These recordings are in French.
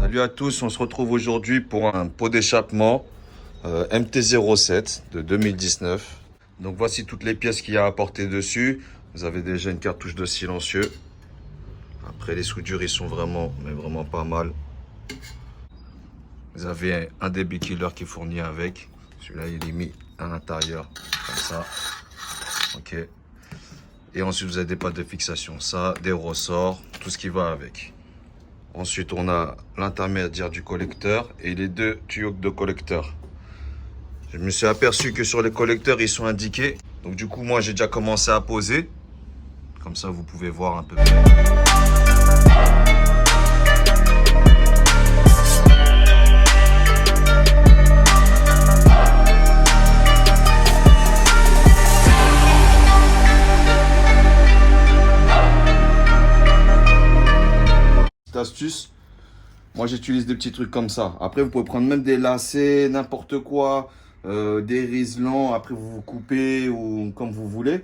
Salut à tous, on se retrouve aujourd'hui pour un pot d'échappement MT-07 de 2019. Donc voici toutes les pièces qu'il y a à porter dessus. Vous avez déjà une cartouche de silencieux. Après les soudures ils sont vraiment pas mal. Vous avez un DB killer qui est fourni avec. Celui-là il est mis à l'intérieur comme ça. Ok. Et ensuite vous avez des pattes de fixation, ça, des ressorts, tout ce qui va avec. Ensuite, on a l'intermédiaire du collecteur et les deux tuyaux de collecteur. Je me suis aperçu que sur les collecteurs, ils sont indiqués. Donc du coup, moi, j'ai déjà commencé à poser. Comme ça, vous pouvez voir un peu près. Astuce, moi j'utilise des petits trucs comme ça. Après vous pouvez prendre même des lacets, n'importe quoi, des riselants, après vous coupez ou comme vous voulez.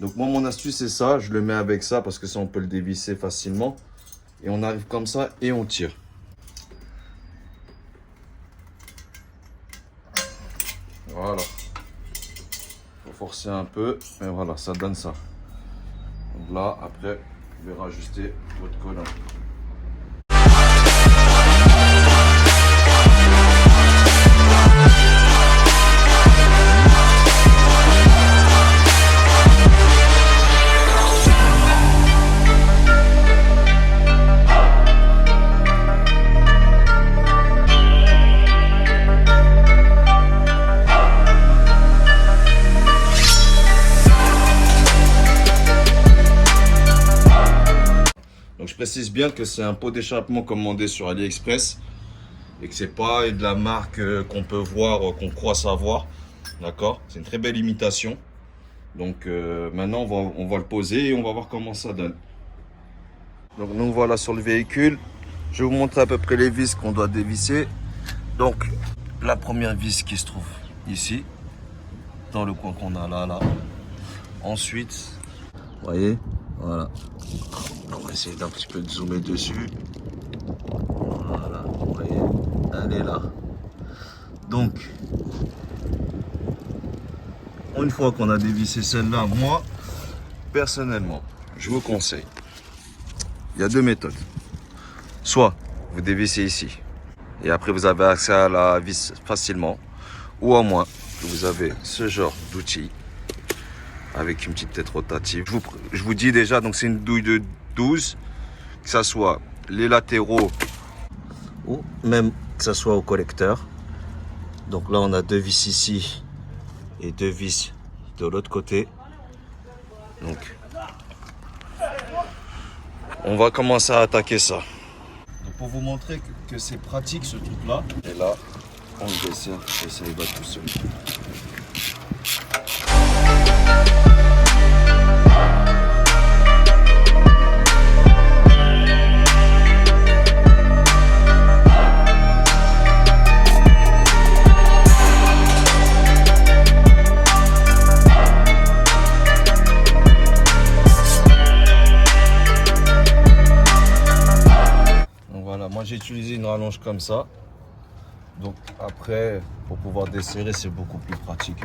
Donc moi mon astuce c'est ça, je le mets avec ça parce que ça on peut le dévisser facilement. Et on arrive comme ça et on tire. Voilà. Faut forcer un peu, mais voilà, ça donne ça. Donc là après vous pouvez rajouter votre collant. Je précise bien que c'est un pot d'échappement commandé sur AliExpress et que c'est pas de la marque qu'on peut voir, qu'on croit savoir. D'accord? C'est une très belle imitation. Donc maintenant on va le poser et on va voir comment ça donne. Donc nous voilà sur le véhicule. Je vais vous montrer à peu près les vis qu'on doit dévisser. Donc la première vis qui se trouve ici, dans le coin qu'on a là. Ensuite, vous voyez, voilà. On va essayer d'un petit peu de zoomer dessus. Voilà, vous voyez, elle est là. Donc, une fois qu'on a dévissé celle-là, moi, personnellement, je vous conseille. Il y a deux méthodes. Soit vous dévissez ici, et après vous avez accès à la vis facilement, ou à moins que vous avez ce genre d'outil avec une petite tête rotative. Je vous dis déjà, donc c'est une douille de 12, que ça soit les latéraux ou même que ça soit au collecteur. Donc là on a deux vis ici et deux vis de l'autre côté. Donc on va commencer à attaquer ça. Donc pour vous montrer que c'est pratique ce truc là, et là on le dessert et ça y va tout seul. Moi j'ai utilisé une rallonge comme ça, donc après pour pouvoir desserrer c'est beaucoup plus pratique.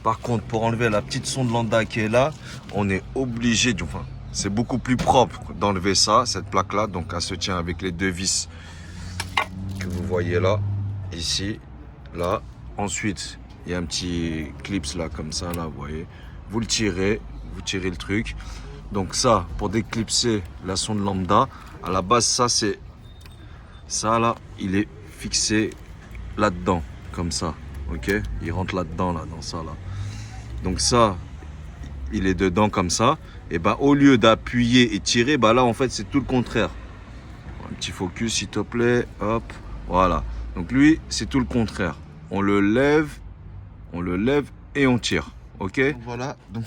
Par contre, pour enlever la petite sonde lambda qui est là, on est obligé, enfin, c'est beaucoup plus propre d'enlever ça, cette plaque-là. Donc, elle se tient avec les deux vis que vous voyez là, ici, là. Ensuite, il y a un petit clips là, comme ça, là, vous voyez. Vous le tirez, vous tirez le truc. Donc ça, pour déclipser la sonde lambda, à la base, ça, c'est... Ça, là, il est fixé là-dedans, comme ça, ok? Il rentre là-dedans, là, dans ça, là. Donc ça, il est dedans comme ça. Et ben, au lieu d'appuyer et tirer, ben là, en fait, c'est tout le contraire. Un petit focus, s'il te plaît. Hop, voilà. Donc lui, c'est tout le contraire. On le lève et on tire. Ok? Voilà, donc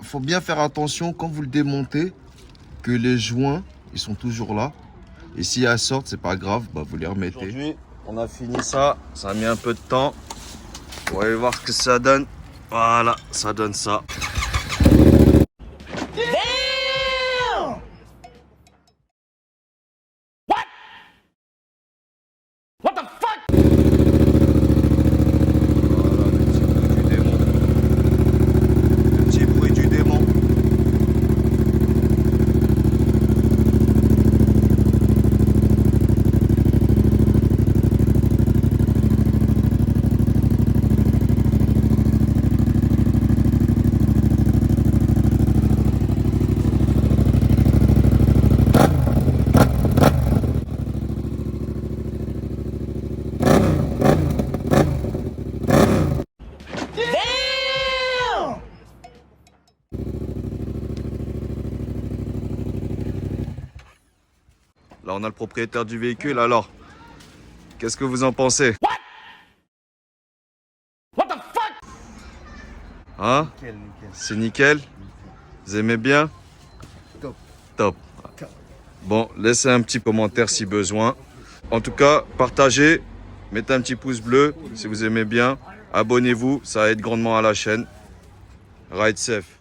faut bien faire attention quand vous le démontez que les joints, ils sont toujours là. Et si elles sortent, c'est pas grave, bah vous les remettez. Aujourd'hui, on a fini ça. Ça a mis un peu de temps. On va aller voir ce que ça donne. Voilà, ça donne ça. Là, on a le propriétaire du véhicule. Alors, qu'est-ce que vous en pensez? What the fuck? Hein? Nickel, nickel. C'est nickel? Vous aimez bien? Top. Top. Bon, laissez un petit commentaire si besoin. En tout cas, partagez, mettez un petit pouce bleu si vous aimez bien. Abonnez-vous, ça aide grandement à la chaîne. Ride safe.